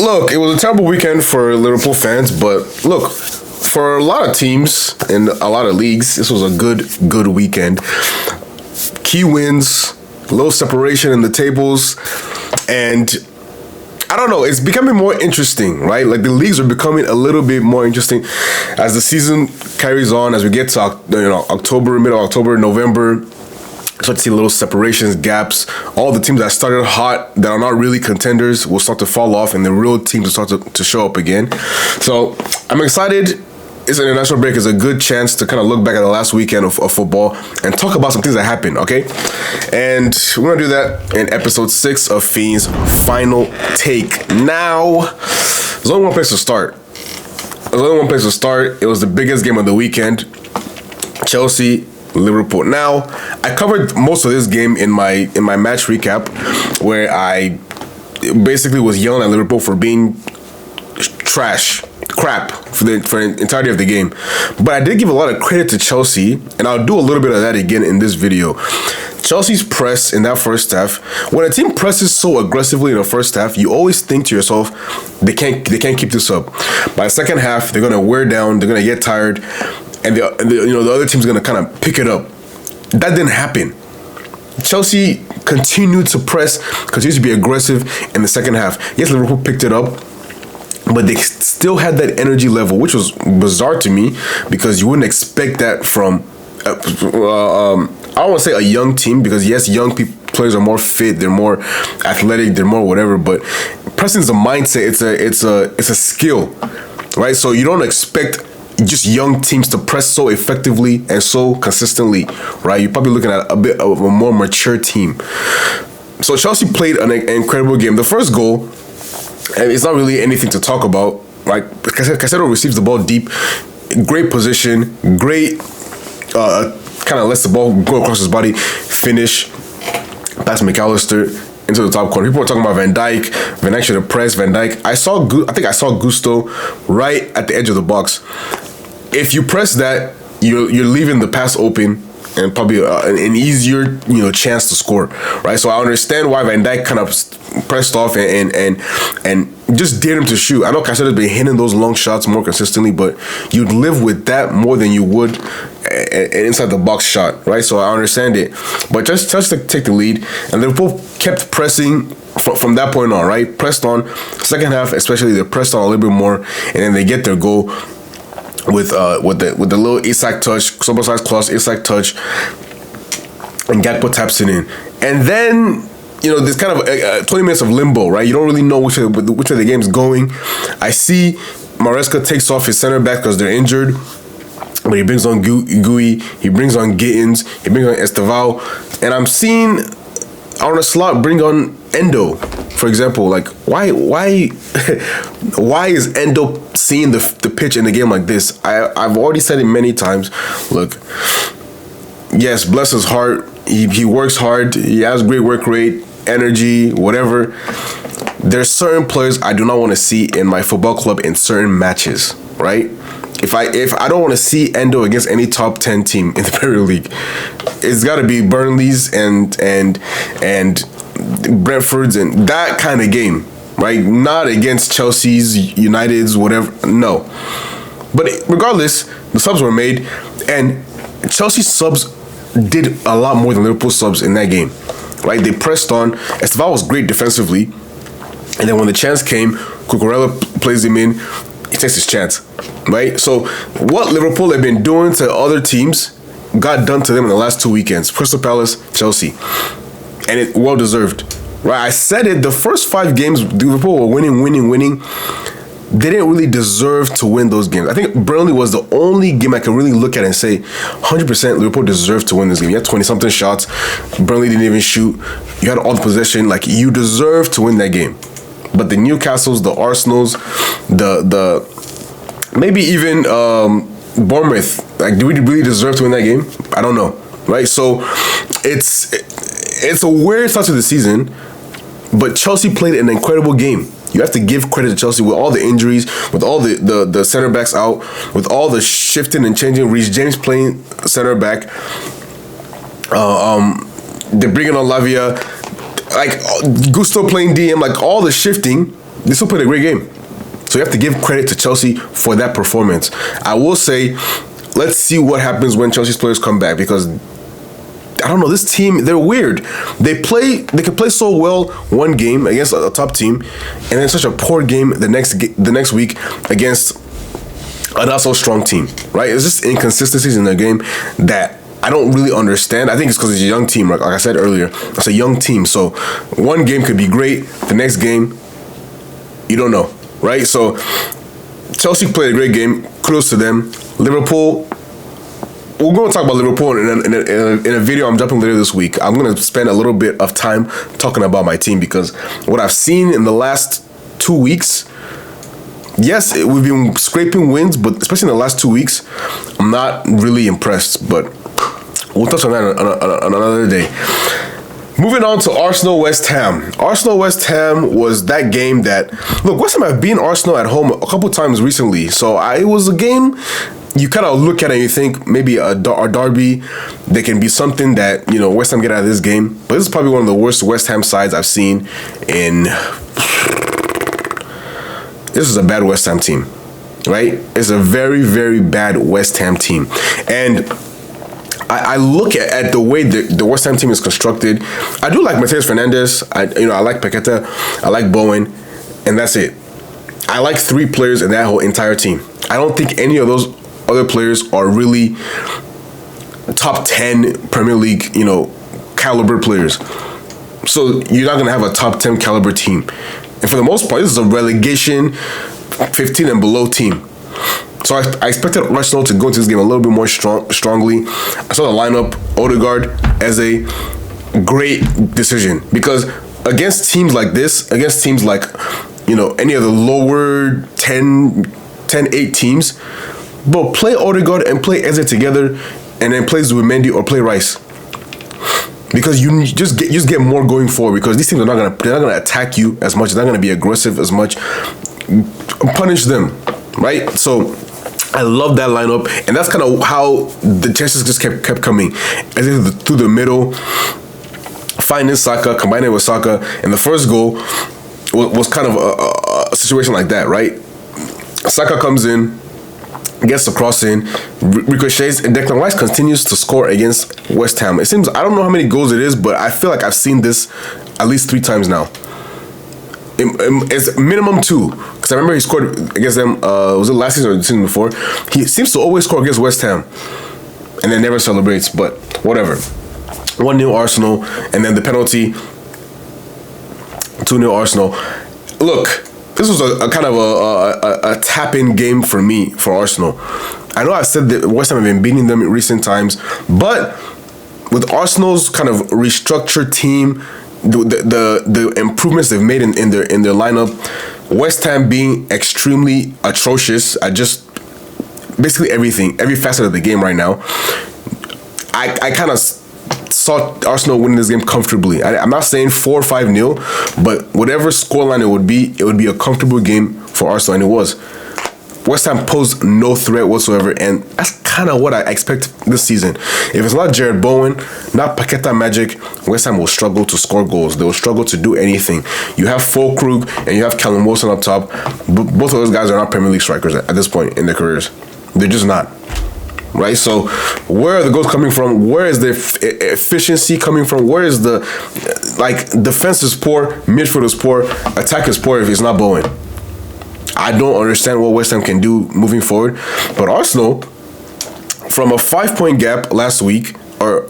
Look, it was a terrible weekend for Liverpool fans, but look, for a lot of teams in a lot of leagues, this was a good weekend. Key wins, low separation in the tables, and I don't know, it's becoming more interesting, right? Like the leagues are becoming a little bit more interesting as the season carries on, as we get to October, middle of October, November. Start to see little separations, gaps. All the teams that started hot that are not really contenders will start to fall off, and the real teams will start to show up again. So I'm excited. This international break is a good chance to kind of look back at the last weekend of football and talk about some things that happened, okay? And we're going to do that in episode 6 of Fiyin's Final Take. Now, there's only one place to start. It was the biggest game of the weekend. Chelsea-Liverpool. Now, I covered most of this game in my match recap, where I basically was yelling at Liverpool for being crap for the entirety of the game. But I did give a lot of credit to Chelsea, and I'll do a little bit of that again in this video. Chelsea's press in that first half, when a team presses so aggressively in the first half, you always think to yourself, they can't keep this up. By the second half, they're gonna wear down, they're gonna get tired, and the other team's gonna kind of pick it up. That didn't happen. Chelsea continued to press, continued to be aggressive in the second half. Yes, Liverpool picked it up, but they still had that energy level, which was bizarre to me because you wouldn't expect that from, I don't want to say a young team, because yes, young players are more fit, they're more athletic, they're more whatever, but pressing is a mindset, it's a skill, right? So you don't expect just young teams to press so effectively and so consistently, right? You're probably looking at a bit of a more mature team. So Chelsea played an incredible game. The first goal, and it's not really anything to talk about, right? Caicedo receives the ball deep, great position, great kind of lets the ball go across his body, finish, pass McAllister into the top corner. People were talking about Van Dijk. Van Dijk should have pressed Van Dijk. I think I saw Gusto right at the edge of the box. If you press that, you're leaving the pass open and probably an easier chance to score, right? So I understand why Van Dijk kind of pressed off and just dared him to shoot. I know Caicedo's been hitting those long shots more consistently, but you'd live with that more than you would an inside the box shot, right? So I understand it, but just to take the lead, and Liverpool kept pressing from that point on, right? Pressed on. Second half, especially, they pressed on a little bit more, and then they get their goal with the little Isak touch, Soboslai's cross, Isak touch, and Gakpo taps it in, and then there's kind of 20 minutes of limbo, right? You don't really know which way the game's going. I see Maresca takes off his center back because they're injured, but he brings on Gui, he brings on Gittins, he brings on Esteval, and I'm seeing Arne Slot bring on Endo, for example. Like, why is Endo seeing the pitch in a game like this? I've already said it many times. Look, yes, bless his heart, he works hard, he has great work rate, energy, whatever. There's certain players I do not want to see in my football club in certain matches, right? If I don't want to see Endo against any top 10 team in the Premier League, it's got to be Burnley's and Brentford's and that kind of game, right? Not against Chelsea's, United's, whatever. No. But regardless, the subs were made, and Chelsea subs did a lot more than Liverpool subs in that game, right? They pressed on. Esteval was great defensively, and then when the chance came, Cucurella plays him in. He takes his chance, right? So what Liverpool have been doing to other teams got done to them in the last 2 weekends. Crystal Palace, Chelsea. And it well deserved, right? I said it, the first 5 games, Liverpool were winning. They didn't really deserve to win those games. I think Burnley was the only game I can really look at and say 100% Liverpool deserved to win this game. You had 20-something shots. Burnley didn't even shoot. You had all the possession. Like, you deserve to win that game. But the Newcastles, the Arsenals, the maybe even Bournemouth, like, do we really deserve to win that game? I don't know, right? So it's a weird start to the season, but Chelsea played an incredible game. You have to give credit to Chelsea with all the injuries, with all the center backs out, with all the shifting and changing. Reece James playing center back. They're bringing on Lavia, like Gusto playing DM, like all the shifting. they still played a great game. So you have to give credit to Chelsea for that performance. I will say, let's see what happens when Chelsea's players come back, because I don't know, this team, they're weird. They can play so well one game against a top team, and then such a poor game the next week against a not so strong team, right? It's just inconsistencies in their game that I don't really understand. I think it's because it's a young team, like I said earlier. It's a young team, so one game could be great, the next game, you don't know, right? So Chelsea played a great game. Kudos to them. Liverpool, we're going to talk about Liverpool in a video I'm dropping later this week. I'm going to spend a little bit of time talking about my team, because what I've seen in the last 2 weeks, yes, we've been scraping wins, but especially in the last 2 weeks, I'm not really impressed. But we'll touch on that on another day. Moving on to Arsenal-West Ham. Arsenal-West Ham was that game that, look, West Ham have beaten Arsenal at home a couple times recently. So it was a game you kind of look at it and you think maybe a derby, there can be something that, West Ham get out of this game. But this is probably one of the worst West Ham sides I've seen in... This is a bad West Ham team, right? It's a very, very bad West Ham team. And I look at the way the West Ham team is constructed. I do like Matheus Fernandes. I like Paqueta. I like Bowen. And that's it. I like 3 players in that whole entire team. I don't think any of those other players are really top 10 Premier League, caliber players. So you're not going to have a top 10 caliber team. And for the most part, this is a relegation 15 and below team. So I expected Arsenal to go into this game a little bit more strongly. I saw the lineup, Odegaard, as a great decision. Because against teams like this, against teams like, any of the lower 10-8 teams, but play Odegaard and play Eze together, and then play Zubimendi or play Rice. Because you just get more going forward, because these teams they're not gonna attack you as much. They're not gonna be aggressive as much. Punish them, right? So I love that lineup, and that's kind of how the chances just kept coming, as if through the middle, finding Saka, combining it with Saka, and the first goal was kind of a situation like that, right? Saka comes in, gets the cross in, ricochets, and Declan Rice continues to score against West Ham. It seems, I don't know how many goals it is, but I feel like I've seen this at least 3 times now. It's minimum 2, because I remember he scored against them, was it last season or the season before? He seems to always score against West Ham, and then never celebrates, but whatever. 1-0 Arsenal, and then the penalty, 2-0 Arsenal. Look, this was a kind of a tap-in game for me, for Arsenal. I know I said that West Ham have been beating them in recent times, but with Arsenal's kind of restructured team, the improvements they've made in their lineup, West Ham being extremely atrocious at just basically every facet of the game right now, I kind of saw Arsenal winning this game comfortably. I'm not saying 4 or 5-0, but whatever scoreline it would be a comfortable game for Arsenal, and it was. West Ham posed no threat whatsoever, and that's kind of what I expect this season. If it's not Jared Bowen, not Paqueta magic, West Ham will struggle to score goals. They will struggle to do anything. You have Fulkrug and you have Callum Wilson up top. Both of those guys are not Premier League strikers at this point in their careers. They're just not. Right? So where are the goals coming from? Where is the efficiency coming from? Where is the, defense is poor, midfield is poor, attack is poor if it's not Bowen. I don't understand what West Ham can do moving forward. But Arsenal, from a 5-point gap last week, going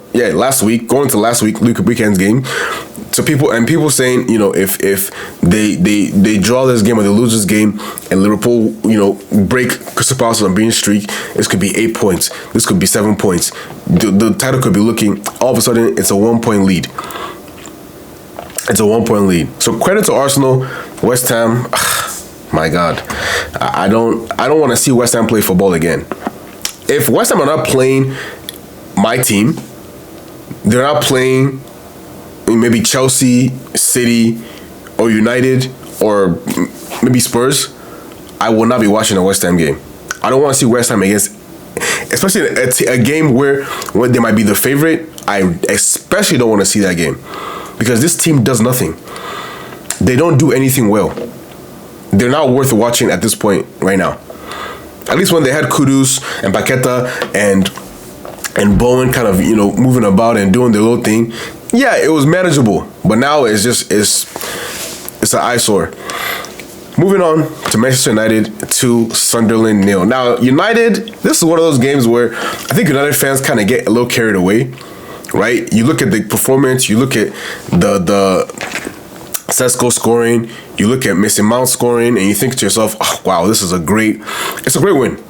to last weekend's game, to people saying, if they draw this game or they lose this game and Liverpool, break Crystal Palace's unbeaten streak, this could be 8 points. This could be 7 points. The title could be looking, all of a sudden, it's a 1-point lead. It's a 1-point lead. So credit to Arsenal, West Ham. My God, I don't want to see West Ham play football again. If West Ham are not playing my team, they're not playing maybe Chelsea, City, or United, or maybe Spurs, I will not be watching a West Ham game. I don't want to see West Ham against, especially a game where they might be the favorite. I especially don't want to see that game, because this team does nothing. They don't do anything well. they're not worth watching at this point right now. At least when they had Kudus and Paqueta and Bowen kind of, moving about and doing their little thing, yeah, it was manageable. But now it's an eyesore. Moving on to Manchester United 2, Sunderland 0. Now, United, this is one of those games where I think United fans kind of get a little carried away, right? You look at the performance, you look at the Sesko scoring, you look at Mason Mount scoring, and you think to yourself, oh, wow, it's a great win.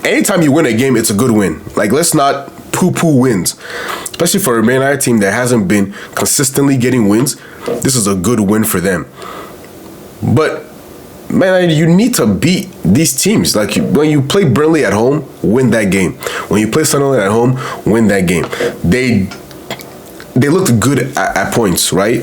Anytime you win a game, it's a good win. Like, let's not poo-poo wins. Especially for a Man United team that hasn't been consistently getting wins, this is a good win for them. But, man, you need to beat these teams. Like, when you play Burnley at home, win that game. When you play Sunderland at home, win that game. They looked good at points, right?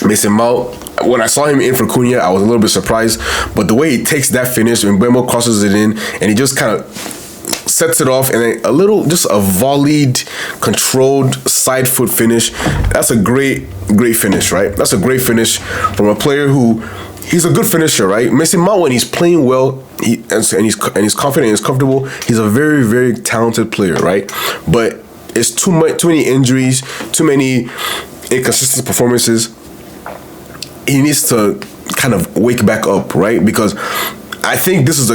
Mason Mount, when I saw him in for Cunha, I was a little bit surprised. But the way he takes that finish, when Mbeumo crosses it in, and he just kind of sets it off, and then just a volleyed, controlled side foot finish. That's a great finish, right? That's a great finish from a player who, he's a good finisher, right? Mason Mount, when he's playing well, and he's confident and he's comfortable, he's a very, very talented player, right? But it's too many injuries, too many inconsistent performances. He needs to kind of wake back up, right? Because I think this is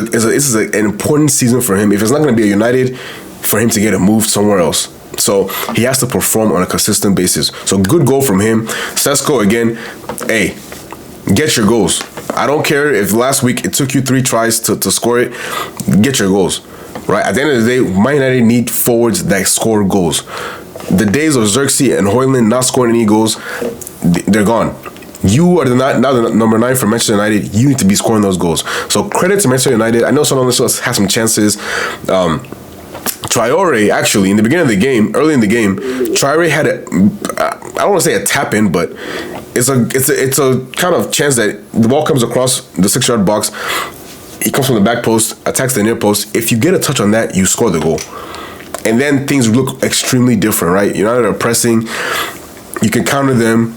an important season for him. If it's not going to be a United, for him to get a move somewhere else. So he has to perform on a consistent basis. So good goal from him. Sesko, again, hey, get your goals. I don't care if last week it took you 3 tries to score it. Get your goals, right? At the end of the day, Man United need forwards that score goals. The days of Xerxes and Højlund not scoring any goals, they're gone. You are now the number 9 for Manchester United. You need to be scoring those goals. So credit to Manchester United. I know some of us had some chances. Traore, actually, in the beginning of the game, early in the game, Traore had I don't want to say a tap in, but it's a kind of chance that the ball comes across the 6-yard box. He comes from the back post, attacks the near post. If you get a touch on that, you score the goal. And then things look extremely different, right? United are pressing. You can counter them.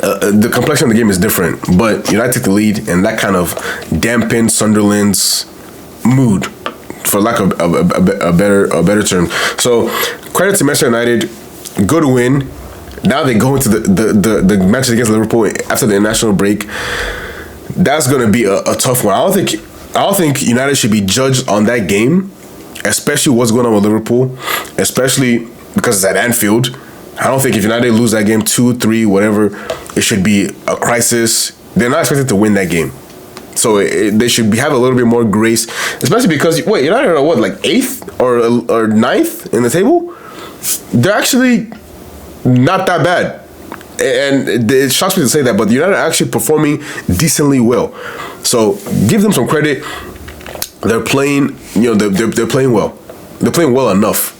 The complexion of the game is different, but United take the lead, and that kind of dampened Sunderland's mood, for lack of a better term. So credit to Manchester United, good win. Now they go into the matches against Liverpool after the international break. That's going to be a tough one. I don't think United should be judged on that game, especially what's going on with Liverpool, especially because it's at Anfield. I don't think if United lose that game 2-3, whatever, it should be a crisis. They're not expected to win that game. So they should have a little bit more grace, especially because, United are what, like 8th or 9th in the table? They're actually not that bad. And it shocks me to say that, but United are actually performing decently well. So give them some credit. They're playing, they're playing well. They're playing well enough,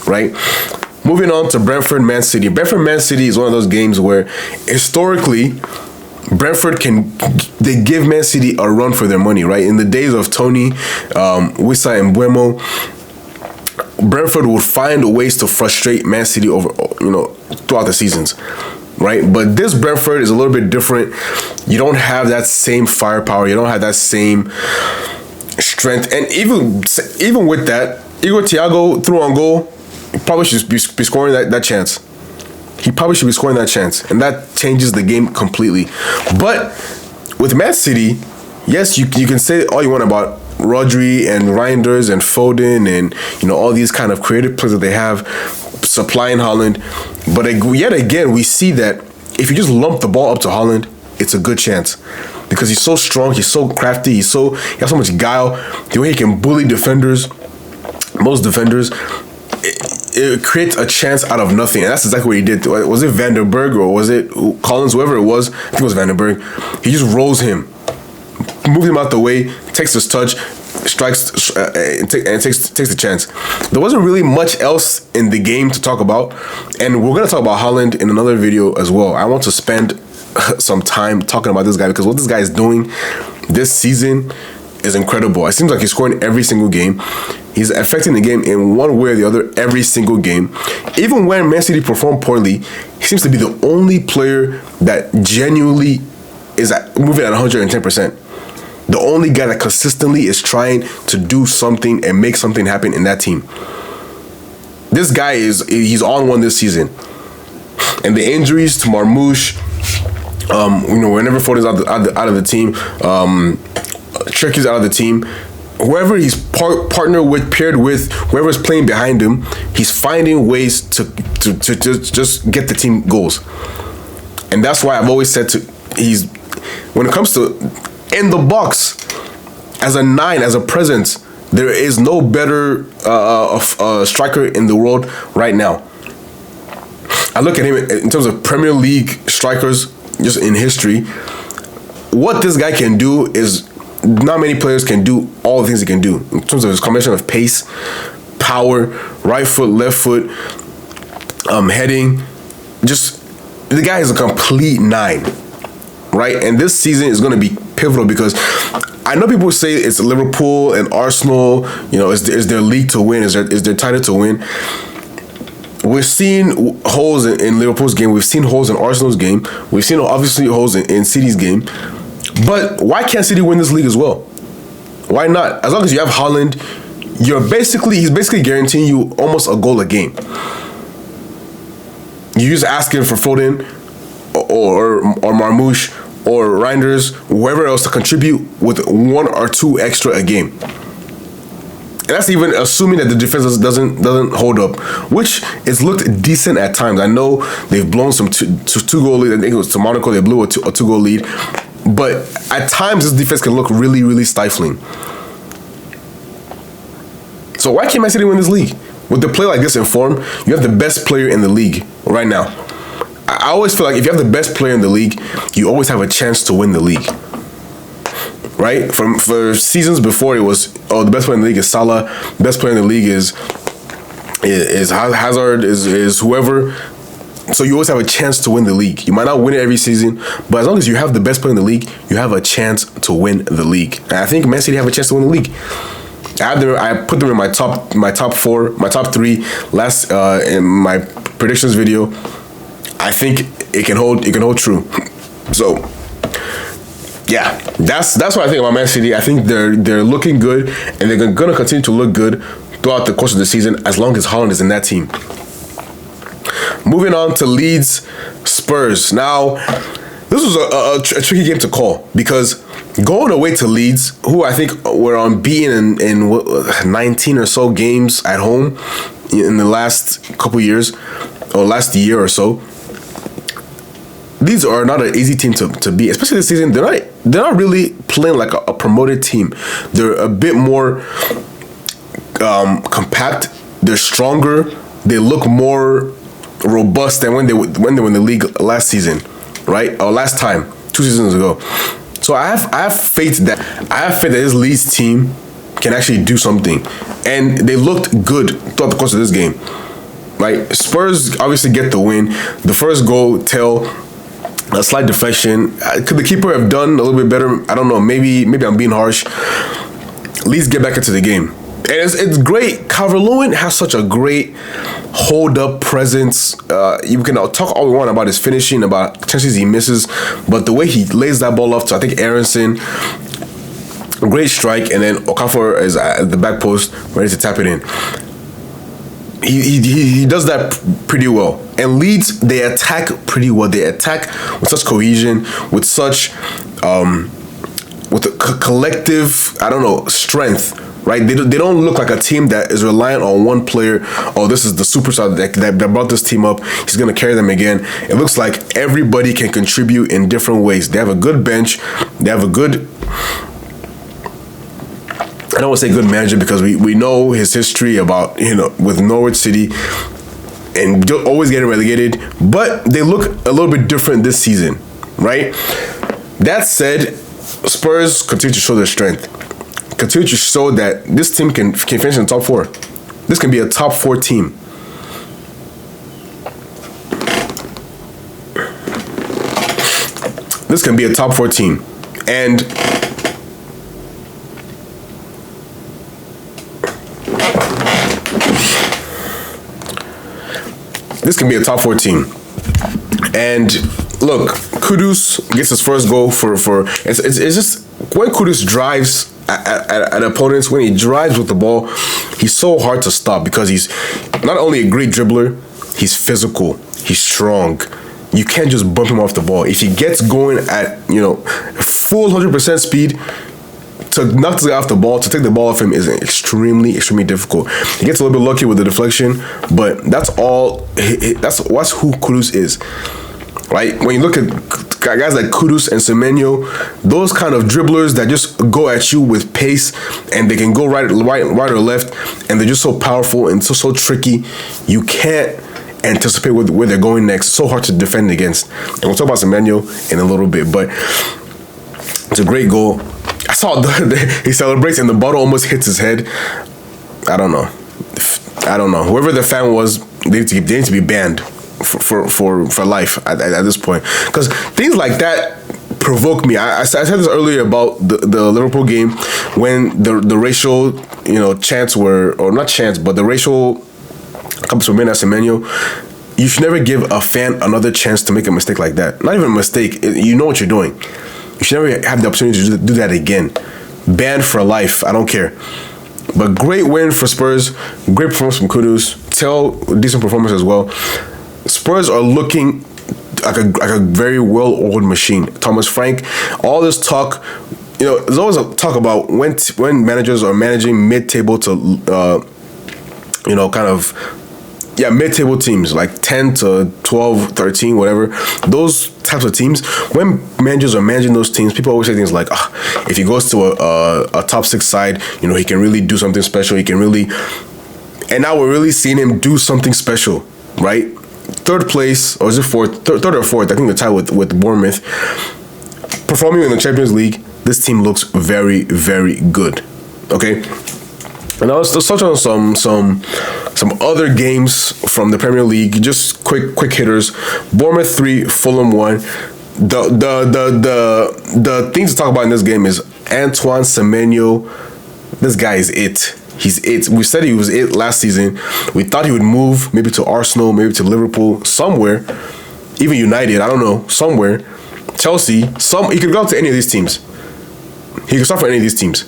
right? Moving on to Brentford-Man City. Brentford-Man City is one of those games where historically Brentford they give Man City a run for their money, right? In the days of Tony, Wissa and Mbeumo, Brentford would find ways to frustrate Man City throughout the seasons, right? But this Brentford is a little bit different. You don't have that same firepower. You don't have that same strength. And even with that, Igor Thiago threw on goal. He probably should be scoring that chance. He probably should be scoring that chance. And that changes the game completely. But with Man City, yes, you can say all you want about Rodri and Reinders and Foden and all these kind of creative players that they have supplying Haaland. But yet again, we see that if you just lump the ball up to Haaland, it's a good chance. Because he's so strong, he's so crafty, he has so much guile. The way he can bully defenders, most defenders, it creates a chance out of nothing, and that's exactly what he did. Was it Van der Berg or was it Collins, whoever it was? I think it was Van der Berg. He just rolls him, moves him out the way, takes his touch, strikes, and takes the chance. There wasn't really much else in the game to talk about, and we're going to talk about Haaland in another video as well. I want to spend some time talking about this guy because what this guy is doing this season is incredible. It seems like he's scoring every single game. He's affecting the game in one way or the other every single game. Even when Man City perform poorly, he seems to be the only player that genuinely is moving at 110%. The only guy that consistently is trying to do something and make something happen in that team. This guy he's on one this season. And the injuries to Marmoush, whenever Foden's out of the team, Cherki's out of the team, whoever he's partnered with, paired with, whoever's playing behind him, he's finding ways to just get the team goals. And that's why I've always said when it comes to in the box, as a 9, as a presence, there is no better striker in the world right now. I look at him in terms of Premier League strikers, just in history. What this guy can do is not many players can do all the things he can do in terms of his combination of pace, power, right foot, left foot, heading. Just the guy is a complete 9, right? And this season is going to be pivotal because I know people say it's Liverpool and Arsenal. Is their league to win? Is their title to win? We've seen holes in Liverpool's game. We've seen holes in Arsenal's game. We've seen obviously holes in City's game. But why can't City win this league as well? Why not? As long as you have Haaland, he's basically guaranteeing you almost a goal a game. You're just asking for Foden or Marmoush or Reinders, whoever else to contribute with 1 or 2 extra a game. And that's even assuming that the defense doesn't hold up, which it's looked decent at times. I know they've blown some 2-goal lead. I think it was to Monaco they blew a 2-goal lead. But at times this defense can look really, really stifling. So why can't Man City win this league? With the play like this in form, you have the best player in the league right now. I always feel like if you have the best player in the league, you always have a chance to win the league. Right? For seasons before, it was, the best player in the league is Salah, best player in the league is Hazard, is whoever. So you always have a chance to win the league. You might not win it every season, but as long as you have the best player in the league, you have a chance to win the league. And I think Man City have a chance to win the league. I put them in my top 4, my top 3 last in my predictions video. I think it can hold true. So yeah, that's what I think about Man City. I think they're looking good, and they're going to continue to look good throughout the course of the season as long as Haaland is in that team. Moving on to Leeds-Spurs. Now, this was a tricky game to call because going away to Leeds, who I think were unbeaten in 19 or so games at home in the last couple years, or last year or so. These are not an easy team to beat, especially this season. They're not really playing like a promoted team. They're a bit more compact. They're stronger. They look more robust than when they were in the league last season, right? Or last time, 2 seasons ago. So I have faith that this Leeds team can actually do something, and they looked good throughout the course of this game. Right? Spurs obviously get the win. The first goal, a slight deflection. Could the keeper have done a little bit better? I don't know. Maybe I'm being harsh. Leeds get back into the game. And it's great. Calvert-Lewin has such a great hold-up presence. You can talk all we want about his finishing, about chances he misses, but the way he lays that ball off to, I think, Aronson, great strike, and then Okafor is at the back post, ready to tap it in. He does that pretty well. And Leeds, they attack pretty well. They attack with such cohesion, with such with a collective, strength. Right? They don't look like a team that is reliant on one player. Oh, this is the superstar that brought this team up. He's going to carry them again. It looks like everybody can contribute in different ways. They have a good bench. They have a good, I don't want to say good manager because we know his history about, with Norwich City and always getting relegated. But they look a little bit different this season, right? That said, Spurs continue to show their strength. Continue to show that this team can finish in the top 4. This can be a top 4 team. This can be a top 4 team. And this can be a top 4 team. And look, Kudus gets his first goal for it's just when Kudus drives at opponents, when he drives with the ball, he's so hard to stop because he's not only a great dribbler, he's physical, he's strong. You can't just bump him off the ball. If he gets going at full 100% speed, to knock the guy off the ball, to take the ball off him is extremely difficult. He gets a little bit lucky with the deflection, but that's all. That's who Kudus is. Right? When you look at guys like Kudus and Semenyo, those kind of dribblers that just go at you with pace and they can go right or left, and they're just so powerful and so tricky, you can't anticipate where they're going next. It's so hard to defend against. And we'll talk about Semenyo in a little bit, but it's a great goal. I saw he celebrates and the bottle almost hits his head. I don't know. Whoever the fan was, they need to be banned for life at this point, because things like that provoke me. I said this earlier about the Liverpool game when the racial chants were, or not chants, but the racial comes from Semenyo. You should never give a fan another chance to make a mistake like that. Not even a mistake. You know what you're doing. You should never have the opportunity to do that again. Banned for life. I don't care. But great win for Spurs. Great performance from Kudus. Decent performance as well. Spurs are looking like a very well-oiled machine. Thomas Frank, all this talk, there's always a talk about when managers are managing mid-table to, mid-table teams like 10 to 12, 13, whatever. Those types of teams, when managers are managing those teams, people always say things like, if he goes to a top 6 side, he can really do something special. He can really, and now we're really seeing him do something special, right? Third place, or is it fourth? Third or fourth? I think they're tied with Bournemouth. Performing in the Champions League, this team looks very, very good. Okay, and now let's touch on some other games from the Premier League. Just quick hitters. Bournemouth 3, Fulham 1. The thing to talk about in this game is Antoine Semenyo. This guy is it. He's it. We said he was it last season. We thought he would move maybe to Arsenal, maybe to Liverpool, somewhere, even United. I don't know, somewhere. Chelsea. He could go to any of these teams. He could start for any of these teams.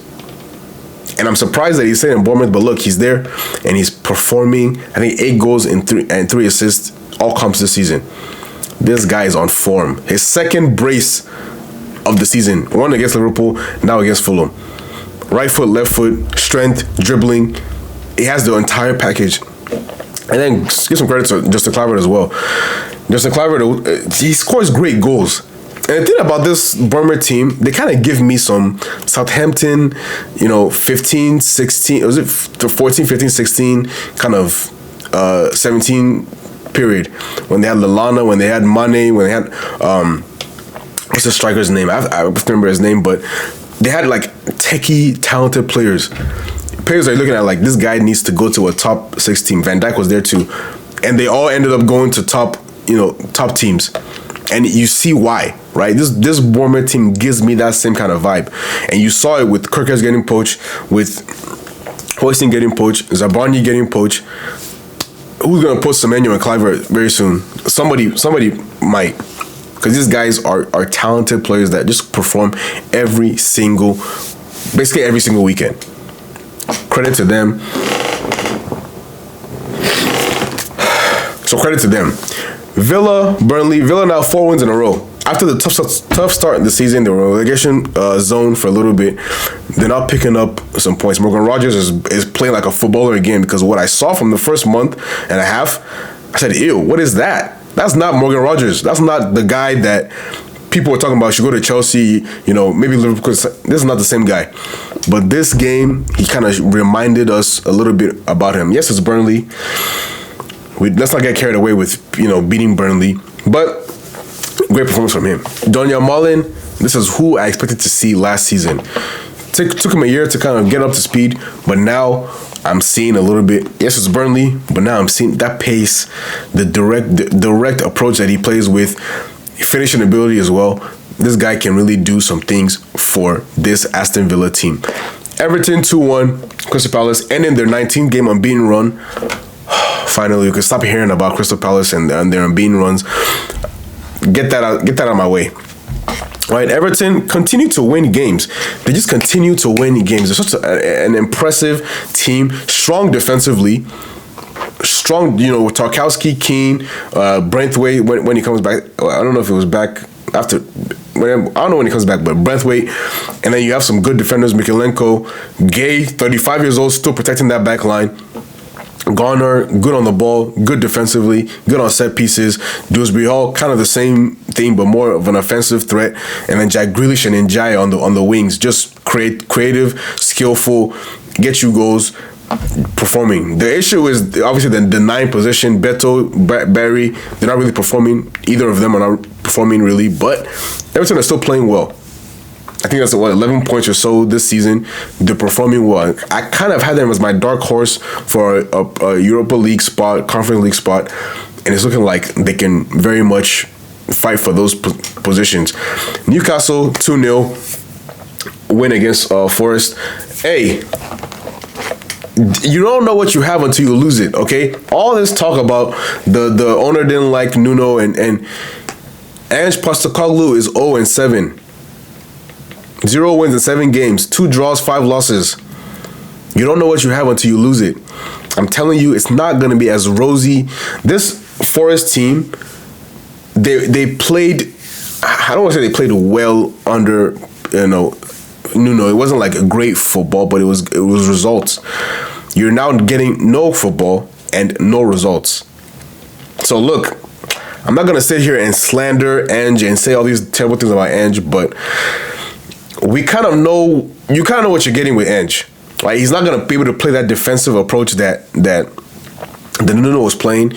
And I'm surprised that he's staying in Bournemouth. But look, he's there and he's performing. I think 8 goals and 3 assists, all comps this season. This guy is on form. His second brace of the season. One against Liverpool, now against Fulham. Right foot, left foot, strength, dribbling. He has the entire package. And then just give some credit to Justin Kluivert as well. Justin Kluivert, he scores great goals. And the thing about this Bournemouth team, they kind of give me some Southampton, 15, 16, was it 14, 15, 16, kind of 17 period. When they had Lallana, when they had Mane, when they had, what's the striker's name? I remember his name, but they had like techie, talented players. Players are looking at like, this guy needs to go to a top 6 team. Van Dijk was there too. And they all ended up going to top teams. And you see why, right? This Bournemouth team gives me that same kind of vibe. And you saw it with Kirkers getting poached, with Hoisting getting poached, Zabarnyi getting poached. Who's going to poach Semenyo and Kluivert very soon? Somebody might. Because these guys are talented players that just perform basically every single weekend. Credit to them. So credit to them. Villa now 4 wins in a row. After the tough start in the season, they were in relegation zone for a little bit. They're not picking up some points. Morgan Rogers is playing like a footballer again, because what I saw from the first month and a half, I said, ew, what is that? That's not Morgan Rogers. That's not the guy that people were talking about should go to Chelsea, maybe Liverpool, because this is not the same guy. But this game, he kind of reminded us a little bit about him. Yes, it's Burnley. Let's not get carried away with, beating Burnley. But great performance from him. Donyell Malen, this is who I expected to see last season. Took him a year to kind of get up to speed, but now I'm seeing a little bit. Yes, it's Burnley, but now I'm seeing that pace, the direct approach that he plays with, finishing ability as well. This guy can really do some things for this Aston Villa team. Everton 2-1, Crystal Palace, ending their 19th game unbeaten run. Finally, we can stop hearing about Crystal Palace and their unbeaten runs. get that out of my way. Right, Everton continue to win games. They just continue to win games. They're such an impressive team, strong defensively, strong. You know, with Tarkowski, Keane, Braithwaite when he comes back. I don't know if it was back after. I don't know when he comes back, but Braithwaite, and then you have some good defenders: Mikalenko, Gay, 35 years old, still protecting that back line. Garner, good on the ball, good defensively, good on set pieces. Dewsbury Hall, kind of the same thing, but more of an offensive threat. And then Jack Grealish and Njai on the wings, just creative, skillful, get you goals, performing. The issue is obviously the 9 position. Beto, Barry, they're not really performing. Either of them are not performing really, but Everton are still playing well. I think that's 11 points or so this season. They're performing well. I kind of had them as my dark horse for a Europa League spot, Conference League spot, and it's looking like they can very much fight for those positions. Newcastle 2-0 win against Forest. Hey, you don't know what you have until you lose it. Okay, all this talk about the owner didn't like Nuno and Ange Postecoglou is 0-7. 0 wins in 7 games, 2 draws, 5 losses. You don't know what you have until you lose it. I'm telling you, it's not going to be as rosy. This Forest team, they played. I don't want to say they played well under Nuno. It wasn't like a great football, but it was results. You're now getting no football and no results. So look, I'm not going to sit here and slander Ange and say all these terrible things about Ange, but you kind of know what you're getting with Ange. Like, he's not going to be able to play that defensive approach that the Nuno was playing.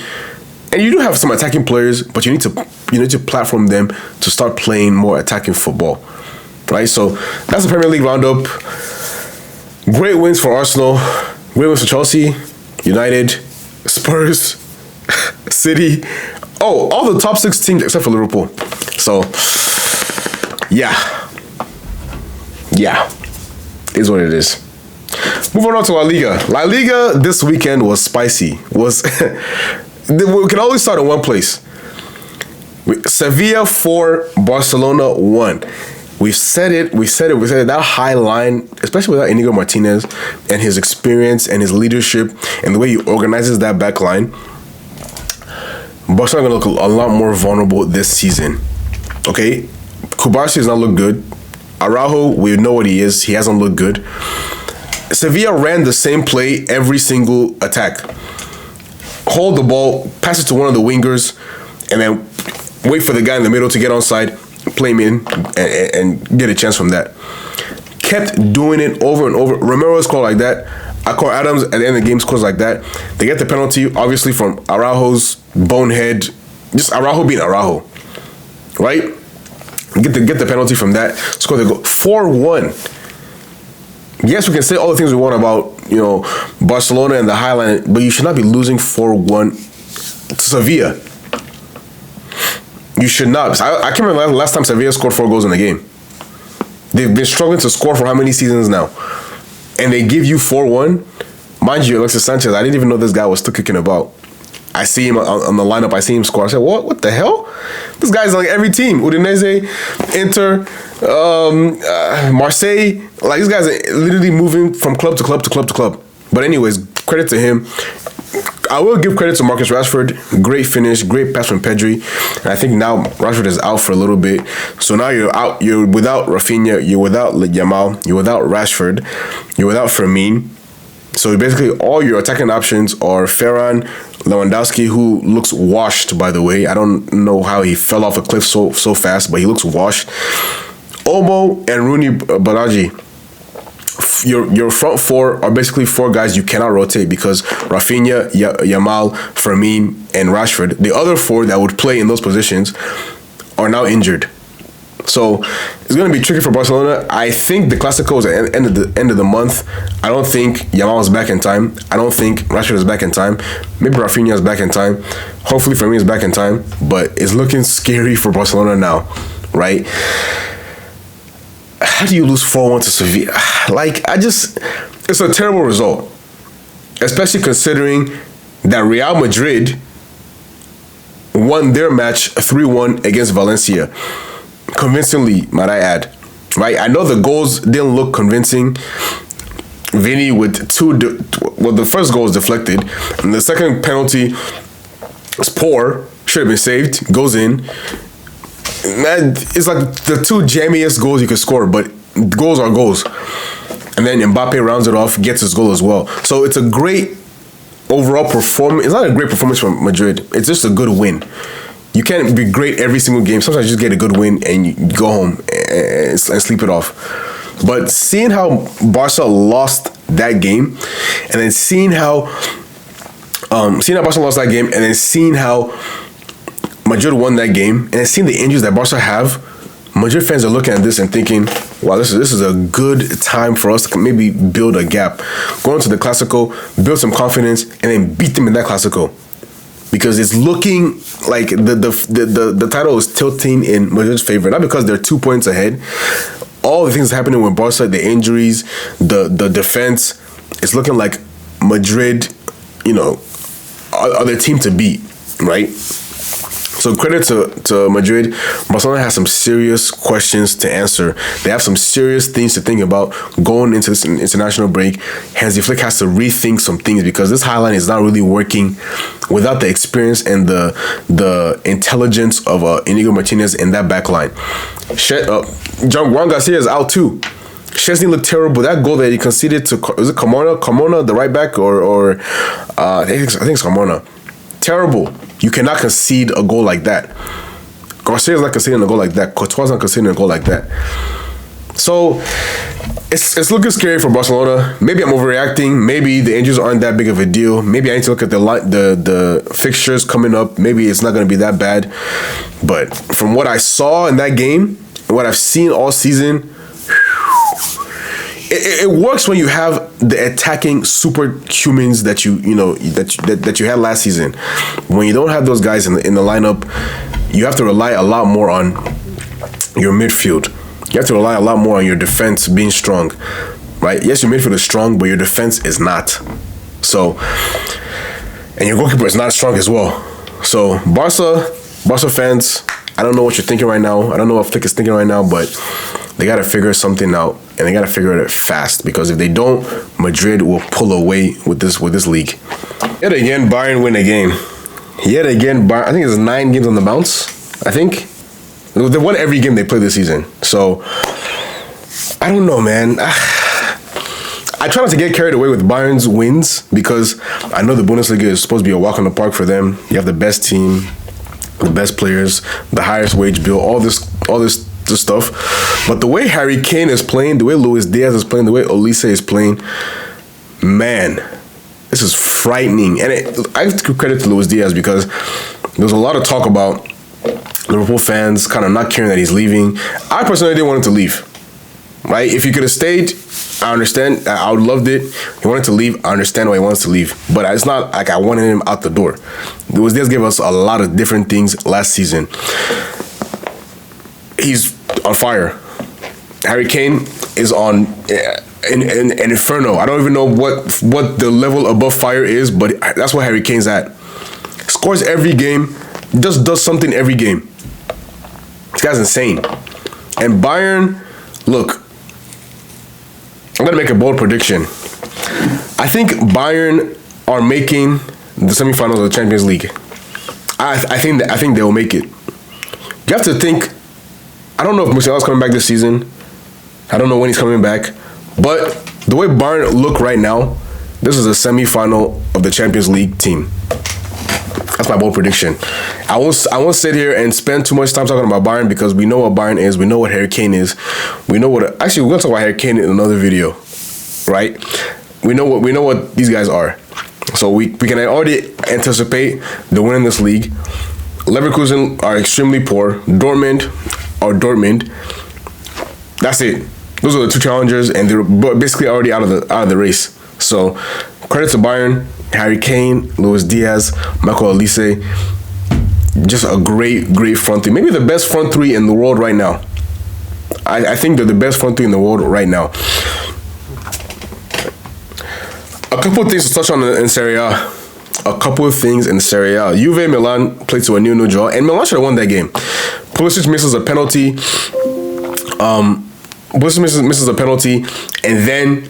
And you do have some attacking players, but you need to platform them to start playing more attacking football. Right? So that's the Premier League roundup. Great wins for Arsenal. Great wins for Chelsea, United, Spurs, City. Oh, all the top 6 teams except for Liverpool. So, yeah. Yeah, is what it is. Moving on to La Liga. La Liga this weekend was spicy. We can always start in one place. Sevilla 4, Barcelona 1. We said it. That high line, especially without Inigo Martinez and his experience and his leadership and the way he organizes that back line, Barcelona are going to look a lot more vulnerable this season. Okay? Kubarsi does not look good. Araujo, we know what he is. He hasn't looked good. Sevilla ran the same play every single attack. Hold the ball, pass it to one of the wingers, and then wait for the guy in the middle to get onside, play him in, and get a chance from that. Kept doing it over and over. Romero scored like that. Akor Adams at the end of the game scores like that. They get the penalty, obviously, from Araujo's bonehead. Just Araujo being Araujo. Right? Get the penalty from that. Score the goal. 4-1. Yes, we can say all the things we want about, Barcelona and the Highline, but you should not be losing 4-1 to Sevilla. You should not. I can't remember the last time Sevilla scored 4 goals in a game. They've been struggling to score for how many seasons now? And they give you 4-1? Mind you, Alexis Sanchez, I didn't even know this guy was still kicking about. I see him on the lineup. I see him score. I said, what the hell? This guy's on like every team. Udinese, Inter, Marseille. Like, these guys are literally moving from club to club to club to club. But anyways, credit to him. I will give credit to Marcus Rashford. Great finish, great pass from Pedri. And I think now Rashford is out for a little bit. So now you're out. You're without Rafinha. You're without Yamal. You're without Rashford. You're without Firmino. So basically all your attacking options are Ferran, Lewandowski, who looks washed, by the way. I don't know how he fell off a cliff so fast, but he looks washed. Olmo and Rooney Balaji. Your front 4 are basically 4 guys you cannot rotate because Rafinha, Yamal, Firmino, and Rashford, the other 4 that would play in those positions, are now injured. So it's going to be tricky for Barcelona. I think the Clásico is at the end of the month. I don't think Yamal is back in time. I don't think Rashford is back in time. Maybe Rafinha is back in time. Hopefully Firmino is back in time. But it's looking scary for Barcelona now, right? How do you lose 4-1 to Sevilla? It's a terrible result. Especially considering that Real Madrid won their match 3-1 against Valencia. Convincingly, might I add. Right? I know the goals didn't look convincing. Vinny with the first goal was deflected, and the second penalty is poor. Should have been saved. Goes in. Man, it's like the two jammiest goals you could score, but goals are goals. And then Mbappe rounds it off, gets his goal as well. So it's a great overall performance. It's not a great performance from Madrid. It's just a good win. You can't be great every single game. Sometimes you just get a good win and you go home and sleep it off. But seeing how Barca lost that game, and then seeing how Barca lost that game, and then seeing how Madrid won that game, and then seeing the injuries that Barca have, Madrid fans are looking at this and thinking, wow, this is a good time for us to maybe build a gap. Go into the Clásico, build some confidence, and then beat them in that Clásico. Because it's looking like the title is tilting in Madrid's favor. Not because they're 2 points ahead. All the things happening with Barca, the injuries, the defense, it's looking like Madrid, are the team to beat, right? So credit to Madrid. Barcelona has some serious questions to answer. They have some serious things to think about going into this international break. Hansi Flick has to rethink some things because this highline is not really working without the experience and the intelligence of Inigo Martinez in that back line. Juan Garcia is out too. Szczesny looked terrible. That goal that he conceded to, is it Carmona, the right back, or I think it's Carmona. Terrible. You cannot concede a goal like that. Garcia is not conceding a goal like that. Courtois is not conceding a goal like that. So it's looking scary for Barcelona. Maybe I'm overreacting. Maybe the injuries aren't that big of a deal. Maybe I need to look at the fixtures coming up. Maybe it's not going to be that bad. But from what I saw in that game, and what I've seen all season, it works when you have the attacking superhumans that you had last season. When you don't have those guys in the lineup, you have to rely a lot more on your midfield. You have to rely a lot more on your defense being strong, right? Yes, your midfield is strong, but your defense is not. So, and your goalkeeper is not strong as well. So, Barca fans, I don't know what you're thinking right now. I don't know what Flick is thinking right now, but they got to figure something out, and they got to figure it fast, because if they don't, Madrid will pull away with this league. Yet again, Bayern win a game. Yet again, Bayern, I think it's 9 games on the bounce, I think. They won every game they played this season. So, I don't know, man. I try not to get carried away with Bayern's wins, because I know the Bundesliga is supposed to be a walk in the park for them. You have the best team, the best players, the highest wage bill, all this stuff. But the way Harry Kane is playing, the way Luis Diaz is playing, the way Olise is playing, man, this is frightening. And I have to give credit to Luis Diaz, because there was a lot of talk about Liverpool fans kind of not caring that he's leaving. I personally didn't want him to leave. Right? If he could have stayed, I understand. I would have loved it. He wanted to leave. I understand why he wants to leave. But it's not like I wanted him out the door. Luis Diaz gave us a lot of different things last season. He's on fire. Harry Kane is on an inferno. I don't even know what the level above fire is, but that's where Harry Kane's at. Scores every game, just does something every game. This guy's insane. And Bayern, look, I'm gonna make a bold prediction. I think Bayern are making the semifinals of the Champions League. I think they will make it. You have to think. I don't know if Musiala's coming back this season. I don't know when he's coming back. But the way Bayern look right now, this is a semi-final of the Champions League team. That's my bold prediction. I won't sit here and spend too much time talking about Bayern, because we know what Bayern is. We know what Harry Kane is. We know what. Actually, we're gonna talk about Harry Kane in another video, right? We know what these guys are. So we can already anticipate the win in this league. Leverkusen are extremely poor. Dortmund. That's it. Those are the two challengers, and they're basically already out of the race. So, credit to Bayern, Harry Kane, Luis Diaz, Michael Olise. Just a great front three. Maybe the best front three in the world right now. I think they're the best front three in the world right now. A couple of things to touch on in Serie A. a couple of things in Serie A. Juve Milan played to a 0-0 draw, and Milan should have won that game. Pulisic misses a penalty. Pulisic misses a penalty, and then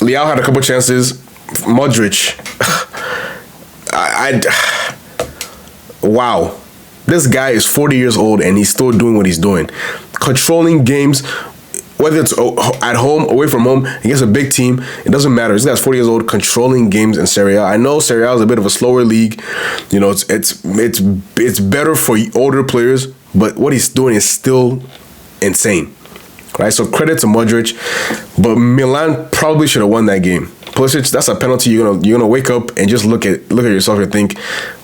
Leao had a couple chances. Modric, wow, this guy is 40 years old and he's still doing what he's doing, controlling games. Whether it's at home, away from home, against a big team, it doesn't matter. This guy's 40 years old, controlling games in Serie A. I know Serie A is a bit of a slower league. You know, it's better for older players, but what he's doing is still insane, right? So credit to Modric, but Milan probably should have won that game. Pulisic, that's a penalty. You're gonna wake up and just look at yourself and think,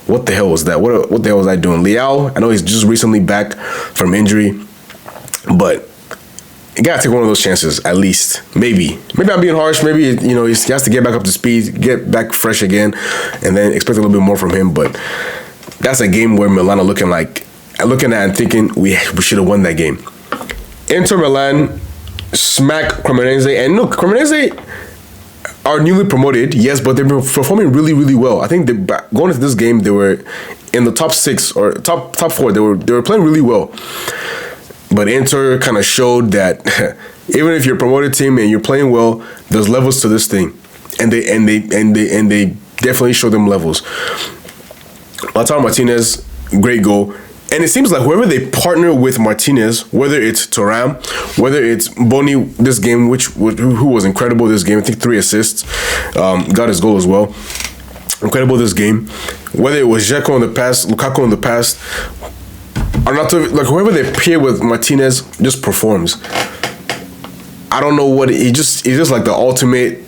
what the hell was that? What the hell was I doing? Leao, I know he's just recently back from injury, but you gotta take one of those chances at least. Maybe I'm being harsh. Maybe he has to get back up to speed, get back fresh again, and then expect a little bit more from him. But that's a game where Milan are looking at and thinking we should have won that game. Inter Milan smack Cremonese, and look, Cremonese are newly promoted, yes, but they've been performing really, really well. I think going into this game, they were in the top 6 or top 4. They were playing really well. But Inter kind of showed that even if you're a promoted team and you're playing well, there's levels to this thing, and they definitely show them levels. Lautaro Martinez, great goal, and it seems like whoever they partner with Martinez, whether it's Thuram, whether it's Boni this game, who was incredible this game, I think 3 assists, got his goal as well. Incredible this game. Whether it was Dzeko in the past, Lukaku in the past. Like whoever they pair with Martinez just performs. I don't know what he's just like the ultimate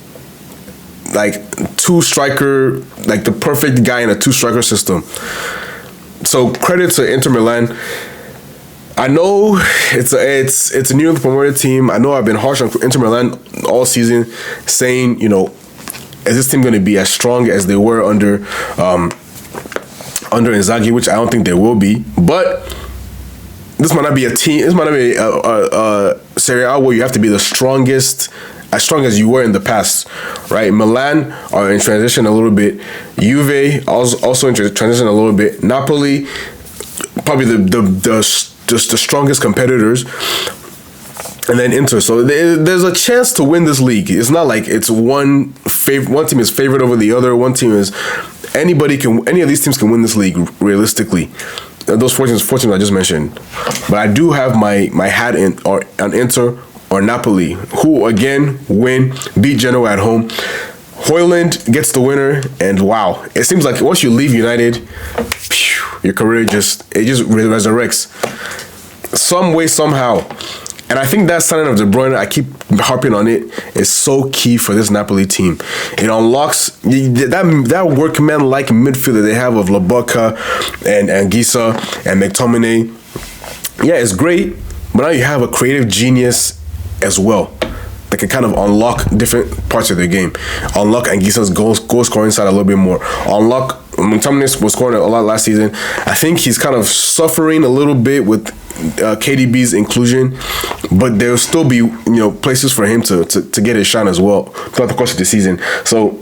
like 2-striker, like the perfect guy in a 2-striker system. So credit to Inter Milan. I know it's a newly promoted team. I know I've been harsh on Inter Milan all season, saying, is this team going to be as strong as they were under Inzaghi, which I don't think they will be. But this might not be a team. This might not be a Serie A where you have to be the strongest, as strong as you were in the past, right? Milan are in transition a little bit. Juve also in transition a little bit. Napoli, probably the strongest competitors, and then Inter. So there's a chance to win this league. It's not like it's one team is favored over the other. One team is any of these teams can win this league realistically. Those 14 teams I just mentioned. But I do have my hat on Inter or Napoli, who again beat Genoa at home. Højlund gets the winner, and wow, it seems like once you leave United, your career just resurrects some way, somehow. And I think that signing of De Bruyne, I keep harping on it, is so key for this Napoli team. It unlocks that workman-like midfield that they have of Lobotka and Gisa and McTominay. Yeah, it's great, but now you have a creative genius as well that can kind of unlock different parts of their game. Unlock Anguissa's goal scoring side a little bit more. Unlock McTominay was scoring a lot last season. I think he's kind of suffering a little bit with KDB's inclusion, but there'll still be places for him to get his shine as well throughout the course of the season. So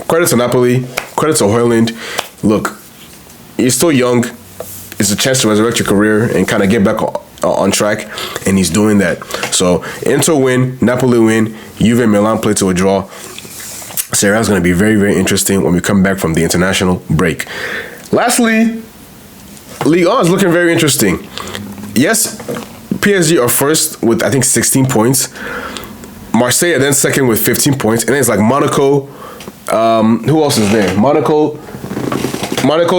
credit to Napoli, credit to Højlund. Look, you're still young. It's a chance to resurrect your career and kind of get back on track, and he's doing that. So Inter win, Napoli win, Juve and Milan play to a draw. Serie A is going to be very, very interesting when we come back from the international break. Lastly, Ligue 1 is looking very interesting. Yes, PSG are first with, I think, 16 points. Marseille are then second with 15 points. And then it's like Monaco. Who else is there? Monaco,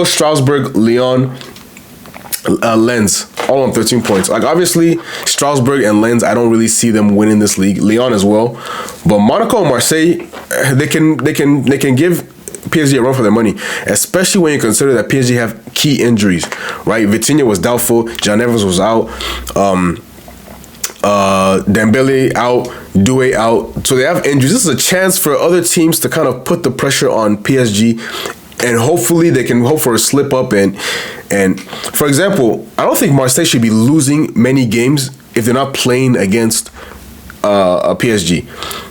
Strasbourg, Lyon, Lens, all on 13 points. Like, obviously, Strasbourg and Lens, I don't really see them winning this league. Lyon as well. But Monaco and Marseille, they can give PSG a run for their money, especially when you consider that PSG have key injuries, right? Vitinha was doubtful, John Evans was out, Dembele out, Doué out, so they have injuries. This is a chance for other teams to kind of put the pressure on PSG, and hopefully they can hope for a slip up. And for example, I don't think Marseille should be losing many games if they're not playing against a PSG.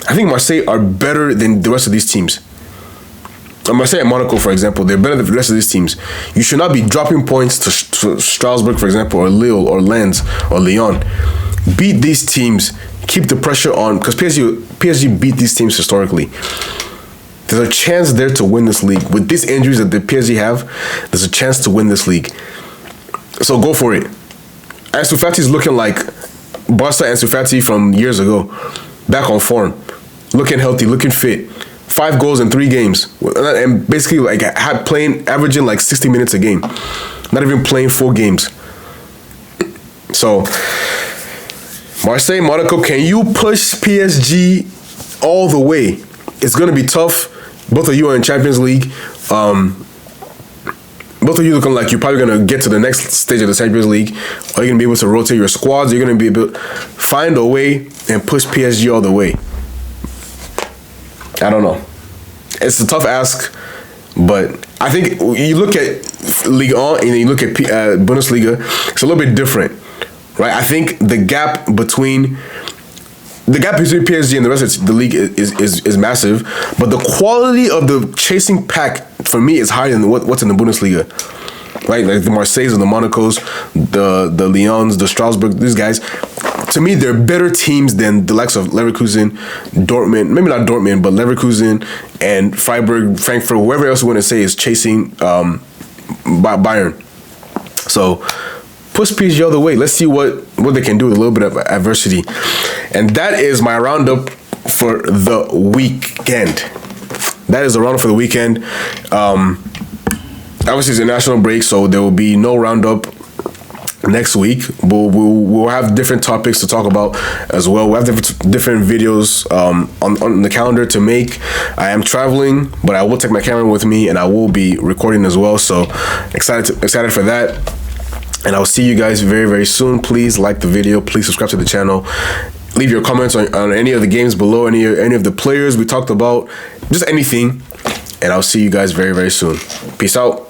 I think Marseille are better than the rest of these teams. Marseille and Monaco, for example, they're better than the rest of these teams. You should not be dropping points to Strasbourg, for example, or Lille, or Lens, or Lyon. Beat these teams. Keep the pressure on, because PSG beat these teams historically. There's a chance there to win this league. With these injuries that the PSG have, there's a chance to win this league. So go for it. Ansu Fati is looking like Barca Ansu Fati from years ago. Back on form. Looking healthy, looking fit. 5 goals in 3 games. And basically like averaging like 60 minutes a game. Not even playing 4 games. So, Marseille, Monaco, can you push PSG all the way? It's going to be tough. Both of you are in Champions League. Both of you looking like you're probably going to get to the next stage of the Champions League. Are you going to be able to rotate your squads? You're going to be able to find a way and push PSG all the way. I don't know. It's a tough ask, but I think you look at Ligue 1 and you look at Bundesliga, it's a little bit different, right? I think the gap between PSG and the rest of the league is massive, but the quality of the chasing pack for me is higher than what's in the Bundesliga, right? Like the Marseilles and the Monacos, the Lyons, the Strasbourg, these guys. To me, they're better teams than the likes of Leverkusen, Dortmund, maybe not Dortmund, but Leverkusen and Freiburg, Frankfurt, whoever else you want to say is chasing Bayern. So push PSG all the way. Let's see what they can do with a little bit of adversity. And that is my roundup for the weekend. That is the roundup for the weekend. Obviously, it's a national break, so there will be no roundup next week. We'll have different topics to talk about as well. We'll have different videos on the calendar to make. I am traveling, but I will take my camera with me, and I will be recording as well. So excited for that. And I'll see you guys very, very soon. Please like the video. Please subscribe to the channel. Leave your comments on any of the games below, any of the players we talked about, just anything. And I'll see you guys very, very soon. Peace out.